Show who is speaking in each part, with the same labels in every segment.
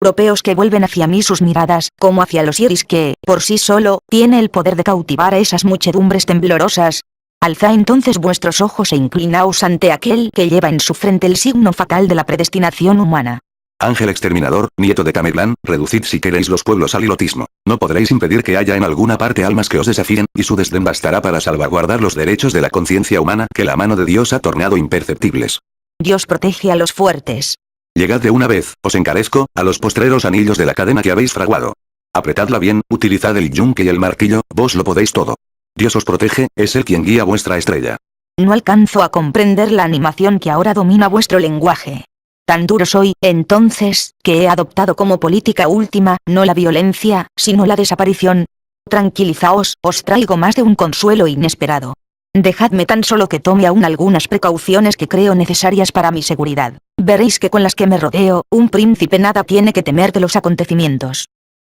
Speaker 1: europeos que vuelven hacia mí sus miradas, como hacia los iris que, por sí solo, tiene el poder de cautivar a esas muchedumbres temblorosas. Alza entonces vuestros ojos e inclinaos ante aquel que lleva en su frente el signo fatal de la predestinación humana.
Speaker 2: Ángel exterminador, nieto de Camelán, reducid si queréis los pueblos al ilotismo. No podréis impedir que haya en alguna parte almas que os desafíen, y su desdén bastará para salvaguardar los derechos de la conciencia humana que la mano de Dios ha tornado imperceptibles.
Speaker 1: Dios protege a los fuertes.
Speaker 2: Llegad de una vez, os encarezco, a los postreros anillos de la cadena que habéis fraguado. Apretadla bien, utilizad el yunque y el martillo, vos lo podéis todo. Dios os protege, es Él quien guía vuestra estrella.
Speaker 1: No alcanzo a comprender la animación que ahora domina vuestro lenguaje. Tan duro soy, entonces, que he adoptado como política última, no la violencia, sino la desaparición. Tranquilizaos, os traigo más de un consuelo inesperado. Dejadme tan solo que tome aún algunas precauciones que creo necesarias para mi seguridad. Veréis que con las que me rodeo, un príncipe nada tiene que temer de los acontecimientos.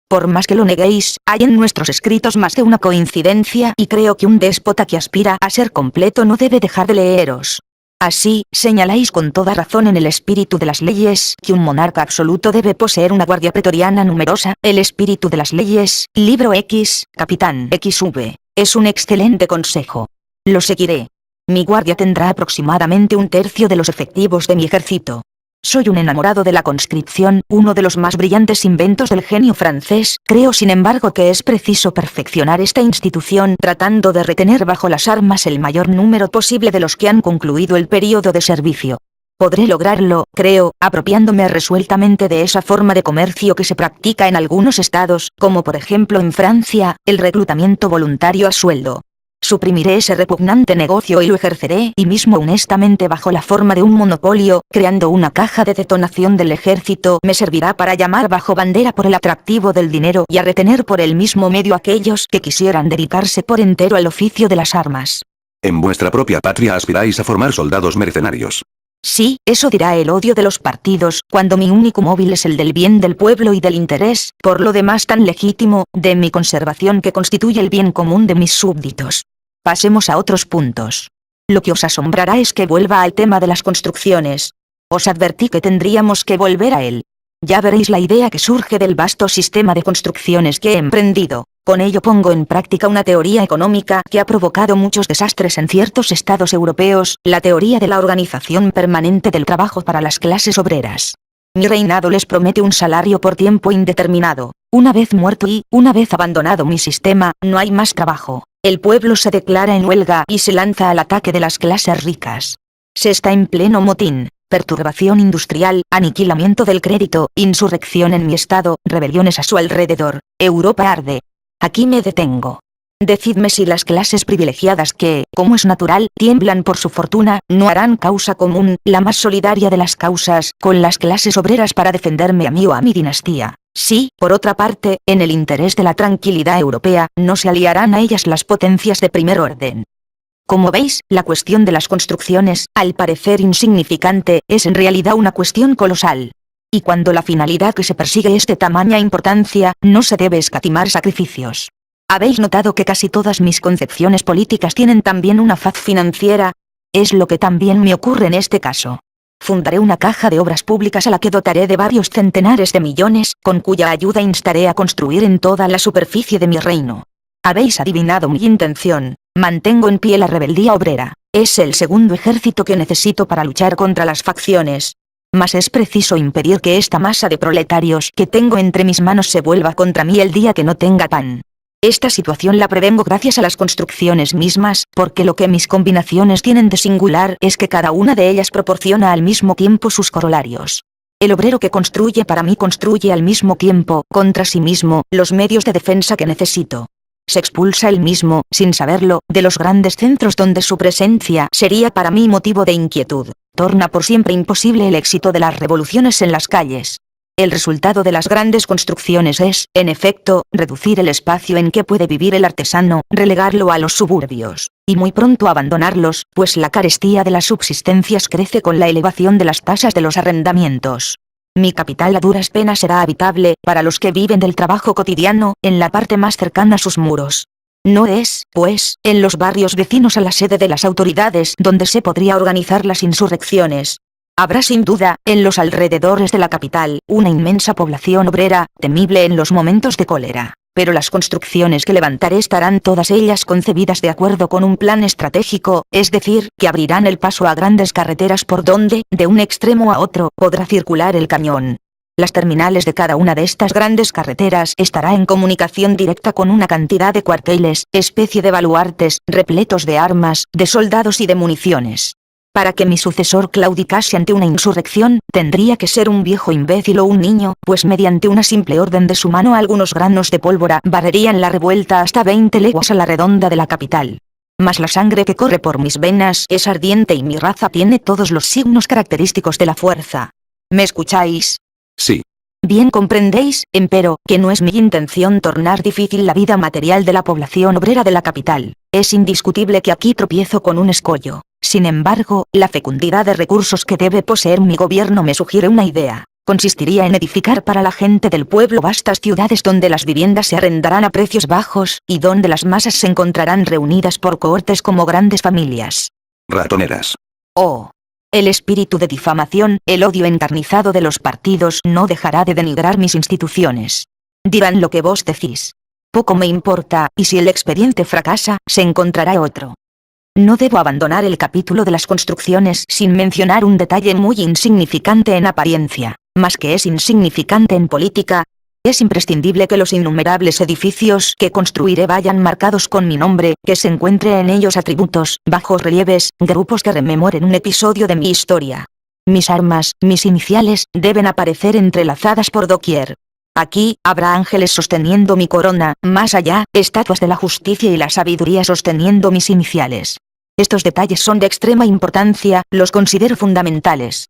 Speaker 1: Por más que lo neguéis, hay en nuestros escritos más de una coincidencia y creo que un déspota que aspira a ser completo no debe dejar de leeros. Así, señaláis con toda razón en el espíritu de las leyes que un monarca absoluto debe poseer una guardia pretoriana numerosa. El espíritu de las leyes, libro X, capitán XV, es un excelente consejo. Lo seguiré. Mi guardia tendrá aproximadamente un tercio de los efectivos de mi ejército. Soy un enamorado de la conscripción, uno de los más brillantes inventos del genio francés. Creo sin embargo que es preciso perfeccionar esta institución tratando de retener bajo las armas el mayor número posible de los que han concluido el período de servicio. Podré lograrlo, creo, apropiándome resueltamente de esa forma de comercio que se practica en algunos estados, como por ejemplo en Francia, el reclutamiento voluntario a sueldo. Suprimiré ese repugnante negocio y lo ejerceré y mismo honestamente bajo la forma de un monopolio, creando una caja de detonación del ejército. Me servirá para llamar bajo bandera por el atractivo del dinero y a retener por el mismo medio a aquellos que quisieran dedicarse por entero al oficio de las armas.
Speaker 2: En vuestra propia patria aspiráis a formar soldados mercenarios.
Speaker 1: Sí, eso dirá el odio de los partidos, cuando mi único móvil es el del bien del pueblo y del interés, por lo demás tan legítimo, de mi conservación que constituye el bien común de mis súbditos. Pasemos a otros puntos. Lo que os asombrará es que vuelva al tema de las construcciones. Os advertí que tendríamos que volver a él. Ya veréis la idea que surge del vasto sistema de construcciones que he emprendido. Con ello pongo en práctica una teoría económica que ha provocado muchos desastres en ciertos estados europeos, la teoría de la organización permanente del trabajo para las clases obreras. Mi reinado les promete un salario por tiempo indeterminado. Una vez muerto y, una vez abandonado mi sistema, no hay más trabajo. El pueblo se declara en huelga y se lanza al ataque de las clases ricas. Se está en pleno motín, perturbación industrial, aniquilamiento del crédito, insurrección en mi estado, rebeliones a su alrededor. Europa arde. Aquí me detengo. Decidme si las clases privilegiadas que, como es natural, tiemblan por su fortuna, no harán causa común, la más solidaria de las causas, con las clases obreras para defenderme a mí o a mi dinastía. Sí, por otra parte, en el interés de la tranquilidad europea, no se aliarán a ellas las potencias de primer orden. Como veis, la cuestión de las construcciones, al parecer insignificante, es en realidad una cuestión colosal. Y cuando la finalidad que se persigue es de tamaña importancia, no se debe escatimar sacrificios. ¿Habéis notado que casi todas mis concepciones políticas tienen también una faz financiera? Es lo que también me ocurre en este caso. Fundaré una caja de obras públicas a la que dotaré de varios centenares de millones, con cuya ayuda instaré a construir en toda la superficie de mi reino. Habéis adivinado mi intención. Mantengo en pie la rebeldía obrera. Es el segundo ejército que necesito para luchar contra las facciones. Mas es preciso impedir que esta masa de proletarios que tengo entre mis manos se vuelva contra mí el día que no tenga pan. Esta situación la prevengo gracias a las construcciones mismas, porque lo que mis combinaciones tienen de singular es que cada una de ellas proporciona al mismo tiempo sus corolarios. El obrero que construye para mí construye al mismo tiempo, contra sí mismo, los medios de defensa que necesito. Se expulsa él mismo, sin saberlo, de los grandes centros donde su presencia sería para mí motivo de inquietud. Torna por siempre imposible el éxito de las revoluciones en las calles. El resultado de las grandes construcciones es, en efecto, reducir el espacio en que puede vivir el artesano, relegarlo a los suburbios, y muy pronto abandonarlos, pues la carestía de las subsistencias crece con la elevación de las tasas de los arrendamientos. Mi capital a duras penas será habitable, para los que viven del trabajo cotidiano, en la parte más cercana a sus muros. No es, pues, en los barrios vecinos a la sede de las autoridades donde se podría organizar las insurrecciones. Habrá sin duda, en los alrededores de la capital, una inmensa población obrera, temible en los momentos de cólera. Pero las construcciones que levantaré estarán todas ellas concebidas de acuerdo con un plan estratégico, es decir, que abrirán el paso a grandes carreteras por donde, de un extremo a otro, podrá circular el cañón. Las terminales de cada una de estas grandes carreteras estará en comunicación directa con una cantidad de cuarteles, especie de baluartes, repletos de armas, de soldados y de municiones. Para que mi sucesor claudicase ante una insurrección, tendría que ser un viejo imbécil o un niño, pues mediante una simple orden de su mano algunos granos de pólvora barrerían la revuelta hasta 20 leguas a la redonda de la capital. Mas la sangre que corre por mis venas es ardiente y mi raza tiene todos los signos característicos de la fuerza. ¿Me escucháis?
Speaker 2: Sí.
Speaker 1: Bien comprendéis, empero, que no es mi intención tornar difícil la vida material de la población obrera de la capital. Es indiscutible que aquí tropiezo con un escollo. Sin embargo, la fecundidad de recursos que debe poseer mi gobierno me sugiere una idea. Consistiría en edificar para la gente del pueblo vastas ciudades donde las viviendas se arrendarán a precios bajos, y donde las masas se encontrarán reunidas por cohortes como grandes familias.
Speaker 2: Ratoneras.
Speaker 1: Oh. El espíritu de difamación, el odio encarnizado de los partidos no dejará de denigrar mis instituciones. Dirán lo que vos decís. Poco me importa, y si el expediente fracasa, se encontrará otro. No debo abandonar el capítulo de las construcciones sin mencionar un detalle muy insignificante en apariencia, mas que es insignificante en política. Es imprescindible que los innumerables edificios que construiré vayan marcados con mi nombre, que se encuentre en ellos atributos, bajos relieves, grupos que rememoren un episodio de mi historia. Mis armas, mis iniciales, deben aparecer entrelazadas por doquier. Aquí, habrá ángeles sosteniendo mi corona, más allá, estatuas de la justicia y la sabiduría sosteniendo mis iniciales. Estos detalles son de extrema importancia, los considero fundamentales.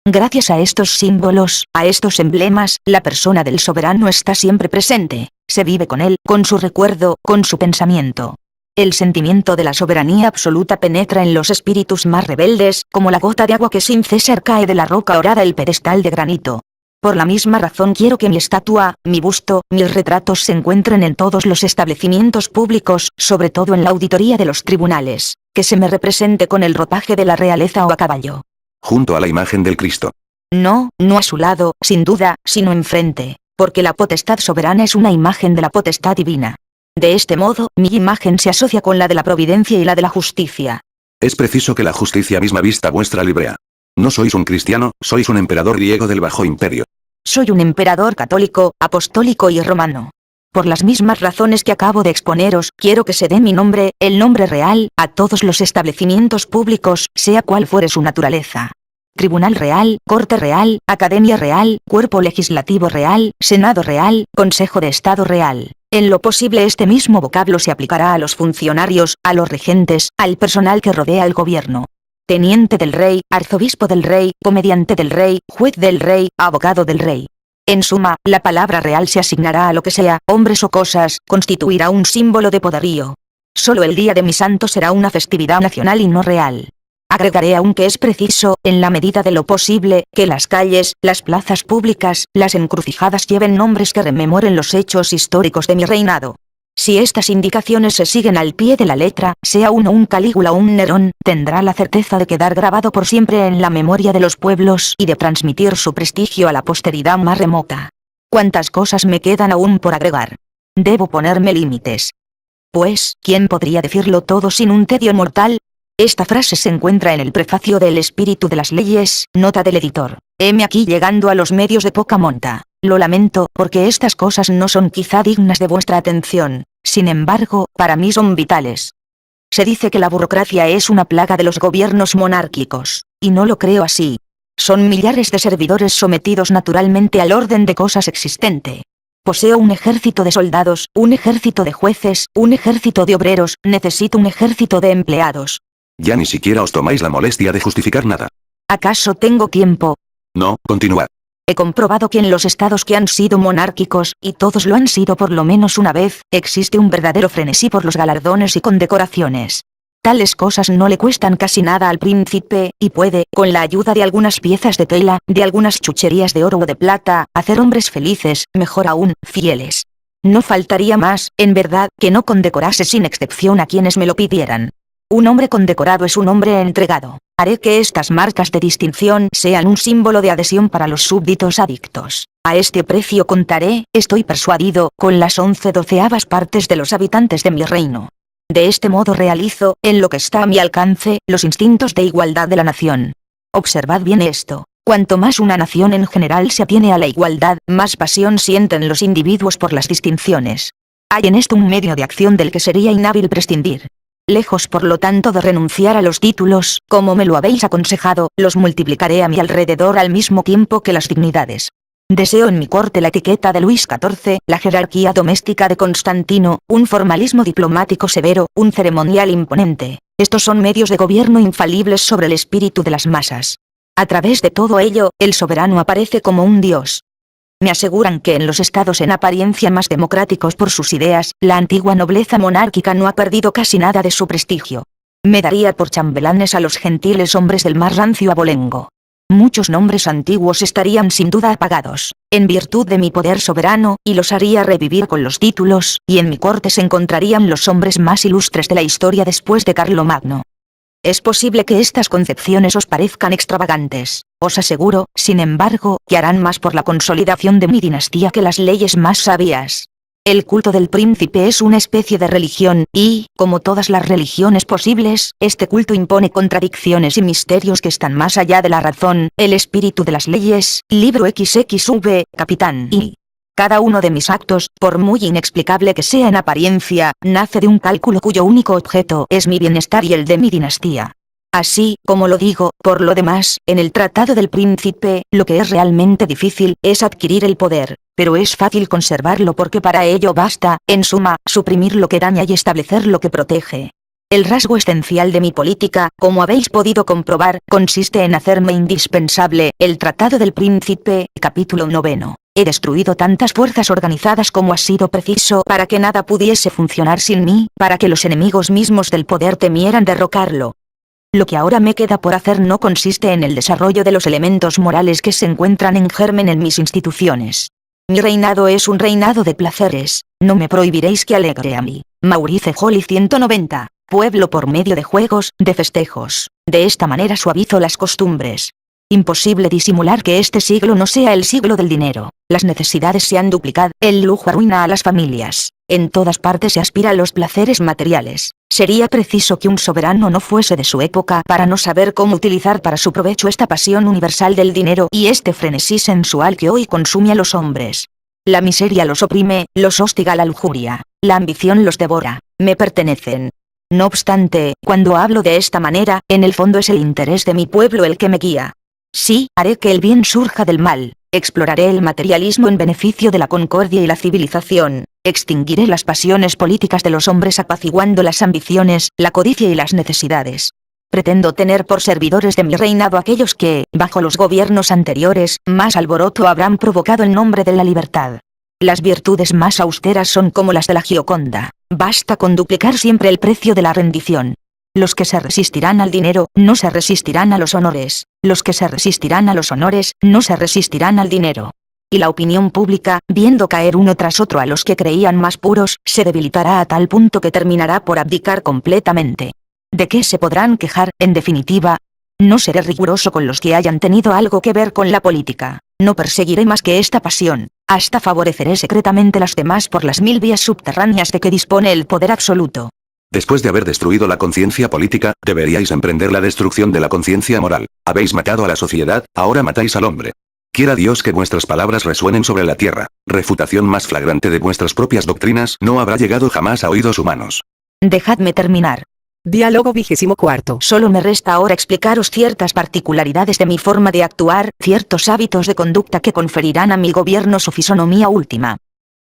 Speaker 1: Gracias a estos símbolos, a estos emblemas, la persona del soberano está siempre presente, se vive con él, con su recuerdo, con su pensamiento. El sentimiento de la soberanía absoluta penetra en los espíritus más rebeldes, como la gota de agua que sin cesar cae de la roca orada el pedestal de granito. Por la misma razón quiero que mi estatua, mi busto, mis retratos se encuentren en todos los establecimientos públicos, sobre todo en la auditoría de los tribunales, que se me represente con el ropaje de la realeza o a caballo.
Speaker 2: Junto a la imagen del Cristo.
Speaker 1: No, no a su lado, sin duda, sino enfrente, porque la potestad soberana es una imagen de la potestad divina. De este modo, mi imagen se asocia con la de la providencia y la de la justicia.
Speaker 2: Es preciso que la justicia misma vista vuestra librea. No sois un cristiano, sois un emperador griego del Bajo Imperio.
Speaker 1: Soy un emperador católico, apostólico y romano. Por las mismas razones que acabo de exponeros, quiero que se dé mi nombre, el nombre real, a todos los establecimientos públicos, sea cual fuere su naturaleza. Tribunal Real, Corte Real, Academia Real, Cuerpo Legislativo Real, Senado Real, Consejo de Estado Real. En lo posible este mismo vocablo se aplicará a los funcionarios, a los regentes, al personal que rodea el gobierno. Teniente del rey, arzobispo del rey, comediante del rey, juez del rey, abogado del rey. En suma, la palabra real se asignará a lo que sea, hombres o cosas, constituirá un símbolo de poderío. Solo el día de mi santo será una festividad nacional y no real. Agregaré aún que es preciso, en la medida de lo posible, que las calles, las plazas públicas, las encrucijadas lleven nombres que rememoren los hechos históricos de mi reinado. Si estas indicaciones se siguen al pie de la letra, sea uno un Calígula o un Nerón, tendrá la certeza de quedar grabado por siempre en la memoria de los pueblos y de transmitir su prestigio a la posteridad más remota. ¿Cuántas cosas me quedan aún por agregar? Debo ponerme límites. Pues, ¿quién podría decirlo todo sin un tedio mortal? Esta frase se encuentra en el prefacio del Espíritu de las Leyes, nota del editor. Heme aquí llegando a los medios de poca monta. Lo lamento, porque estas cosas no son quizá dignas de vuestra atención. Sin embargo, para mí son vitales. Se dice que la burocracia es una plaga de los gobiernos monárquicos, y no lo creo así. Son millares de servidores sometidos naturalmente al orden de cosas existente. Poseo un ejército de soldados, un ejército de jueces, un ejército de obreros, necesito un ejército de empleados.
Speaker 2: Ya ni siquiera os tomáis la molestia de justificar nada.
Speaker 1: ¿Acaso tengo tiempo?
Speaker 2: No, continuad.
Speaker 1: He comprobado que en los estados que han sido monárquicos, y todos lo han sido por lo menos una vez, existe un verdadero frenesí por los galardones y condecoraciones. Tales cosas no le cuestan casi nada al príncipe, y puede, con la ayuda de algunas piezas de tela, de algunas chucherías de oro o de plata, hacer hombres felices, mejor aún, fieles. No faltaría más, en verdad, que no condecorase sin excepción a quienes me lo pidieran. Un hombre condecorado es un hombre entregado. Haré que estas marcas de distinción sean un símbolo de adhesión para los súbditos adictos. A este precio contaré, estoy persuadido, con las 11/12 partes de los habitantes de mi reino. De este modo realizo, en lo que está a mi alcance, los instintos de igualdad de la nación. Observad bien esto. Cuanto más una nación en general se atiene a la igualdad, más pasión sienten los individuos por las distinciones. Hay en esto un medio de acción del que sería inhábil prescindir. Lejos por lo tanto de renunciar a los títulos, como me lo habéis aconsejado, los multiplicaré a mi alrededor al mismo tiempo que las dignidades. Deseo en mi corte la etiqueta de Luis XIV, la jerarquía doméstica de Constantino, un formalismo diplomático severo, un ceremonial imponente. Estos son medios de gobierno infalibles sobre el espíritu de las masas. A través de todo ello, el soberano aparece como un dios. Me aseguran que en los estados en apariencia más democráticos por sus ideas, la antigua nobleza monárquica no ha perdido casi nada de su prestigio. Me daría por chambelanes a los gentiles hombres del más rancio abolengo. Muchos nombres antiguos estarían sin duda apagados, en virtud de mi poder soberano, y los haría revivir con los títulos, y en mi corte se encontrarían los hombres más ilustres de la historia después de Carlomagno. Es posible que estas concepciones os parezcan extravagantes. Os aseguro, sin embargo, que harán más por la consolidación de mi dinastía que las leyes más sabias. El culto del príncipe es una especie de religión, y, como todas las religiones posibles, este culto impone contradicciones y misterios que están más allá de la razón, el espíritu de las leyes, libro XXV, capitán I. Cada uno de mis actos, por muy inexplicable que sea en apariencia, nace de un cálculo cuyo único objeto es mi bienestar y el de mi dinastía. Así, como lo digo, por lo demás, en el Tratado del Príncipe, lo que es realmente difícil, es adquirir el poder, pero es fácil conservarlo porque para ello basta, en suma, suprimir lo que daña y establecer lo que protege. El rasgo esencial de mi política, como habéis podido comprobar, consiste en hacerme indispensable, el Tratado del Príncipe, capítulo 9. He destruido tantas fuerzas organizadas como ha sido preciso para que nada pudiese funcionar sin mí, para que los enemigos mismos del poder temieran derrocarlo. Lo que ahora me queda por hacer no consiste en el desarrollo de los elementos morales que se encuentran en germen en mis instituciones. Mi reinado es un reinado de placeres, no me prohibiréis que alegre a mí. Maurice Joly 190, pueblo por medio de juegos, de festejos. De esta manera suavizo las costumbres. Imposible disimular que este siglo no sea el siglo del dinero. Las necesidades se han duplicado, el lujo arruina a las familias. En todas partes se aspira a los placeres materiales. Sería preciso que un soberano no fuese de su época para no saber cómo utilizar para su provecho esta pasión universal del dinero y este frenesí sensual que hoy consume a los hombres. La miseria los oprime, los hostiga la lujuria. La ambición los devora. Me pertenecen. No obstante, cuando hablo de esta manera, en el fondo es el interés de mi pueblo el que me guía. Sí, haré que el bien surja del mal, exploraré el materialismo en beneficio de la concordia y la civilización, extinguiré las pasiones políticas de los hombres apaciguando las ambiciones, la codicia y las necesidades. Pretendo tener por servidores de mi reinado aquellos que, bajo los gobiernos anteriores, más alboroto habrán provocado en nombre de la libertad. Las virtudes más austeras son como las de la Gioconda, basta con duplicar siempre el precio de la rendición. Los que se resistirán al dinero, no se resistirán a los honores. Los que se resistirán a los honores, no se resistirán al dinero. Y la opinión pública, viendo caer uno tras otro a los que creían más puros, se debilitará a tal punto que terminará por abdicar completamente. ¿De qué se podrán quejar, en definitiva? No seré riguroso con los que hayan tenido algo que ver con la política. No perseguiré más que esta pasión. Hasta favoreceré secretamente las demás por las 1000 vías subterráneas de que dispone el poder absoluto.
Speaker 2: Después de haber destruido la conciencia política, deberíais emprender la destrucción de la conciencia moral. Habéis matado a la sociedad, ahora matáis al hombre. Quiera Dios que vuestras palabras resuenen sobre la tierra. Refutación más flagrante de vuestras propias doctrinas no habrá llegado jamás a oídos humanos.
Speaker 1: Dejadme terminar.
Speaker 3: Diálogo 24.
Speaker 1: Solo me resta ahora explicaros ciertas particularidades de mi forma de actuar, ciertos hábitos de conducta que conferirán a mi gobierno su fisonomía última.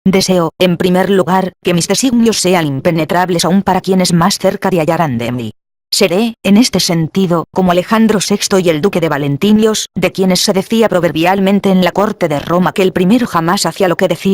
Speaker 1: Deseo, en primer lugar, que mis designios sean impenetrables aún para quienes más cerca de hallarán de mí. Seré, en este sentido, como Alejandro VI y el duque de Valentinios, de quienes se decía proverbialmente en la corte de Roma que el primero jamás hacía lo que decía.